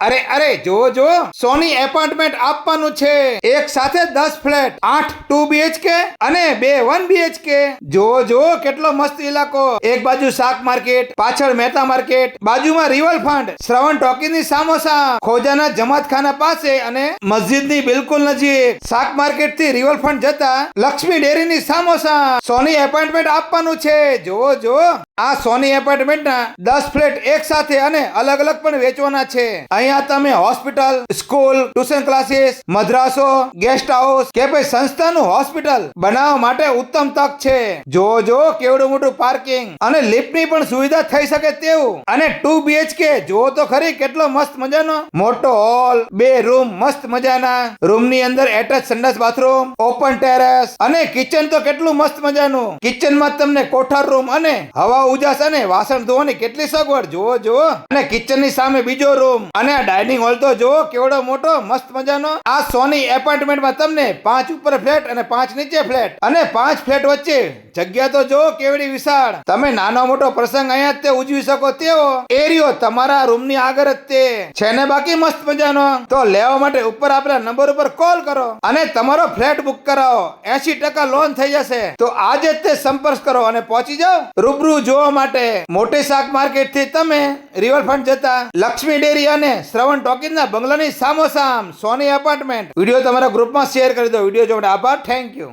અરે અરે જો જો સોની એપાર્ટમેન્ટ આપવાનું છે, એક સાથે 10 ફ્લેટ, 8 2 BHK અને 2 1 BHK. જો કેટલો મસ્ત ઇલાકો, એક બાજુ શાક માર્કેટ, પાછળ મહેતા માર્કેટ, બાજુમાં રિવરફ્રન્ટ, શ્રવણ ટોકીઝની સામોસા, ખોજાના જમાતખાના પાસે અને મસ્જિદની બિલકુલ નજીક, શાક માર્કેટ થી રિવરફ્રન્ટ જતા લક્ષ્મી ડેરીની સામોસા. સોની એપાર્ટમેન્ટ આપવાનું છે. જો આ સોની એપાર્ટમેન્ટના 10 ફ્લેટ એક સાથે અને અલગ અલગ પણ વેચવાના છે. અહીંયા તમે હોસ્પિટલ, સ્કૂલ, ટ્યુશન ક્લાસીસ, મદ્રાસો, ગેસ્ટ હાઉસ કે પછી સંસ્થાનું હોસ્પિટલ બનાવવા માટે ઉત્તમ તક છે. જો કેવડું મોટું પાર્કિંગ અને લિફ્ટની પણ સુવિધા થઈ શકે તેવું. અને 2 BHK જો તો ખરી કેટલો મસ્ત મજાનો મોટો હોલ, 2 રૂમ મસ્ત મજાના, રૂમની અંદર એટેચ સંડાસ બાથરૂમ, ઓપન ટેરેસ અને કિચન તો કેટલું મસ્ત મજાનું. કિચનમાં તમને કોઠાર રૂમ અને હવા ઉજાસ અને વાસણ ધોવાની કેટલી સગવડ. જો અને કિચન ની સામે બીજો રૂમ અને આ ડાઇનિંગ હોલ તો જો કેવડો મોટો મસ્ત મજાનો. આ સોની એપાર્ટમેન્ટમાં તમને 5 ઉપર ફ્લેટ અને 5 નીચે ફ્લેટ અને 5 ફ્લેટ વચ્ચે જગ્યા તો જો કેવડી વિશાળ. તમે નાનો મોટો પ્રસંગ અહીંયા જ તે ઉજવી શકો તેવો એરિયો તમારા રૂમ ની આગળ જ તે છે ને. બાકી મસ્ત મજાનો તો લેવા માટે ઉપર આપેલા નંબર ઉપર કોલ કરો અને તમારો ફ્લેટ બુક કરાવો. 80% લોન થઈ જશે. તો આજે જ તે સંપર્ક કરો અને પહોંચી જાઓ રૂબરૂ જોવા માટે. મોટી શાક માર્કેટ થી તમે રિવરફ્રન્ટ જતા લક્ષ્મી ડેરી અને શ્રવણ ટોકીઝના બંગલાની સામોસામ સોની એપાર્ટમેન્ટ. વિડીયો તમારા ગ્રુપમાં શેર કરી દો. વિડીયો જોવા આભાર. Thank you.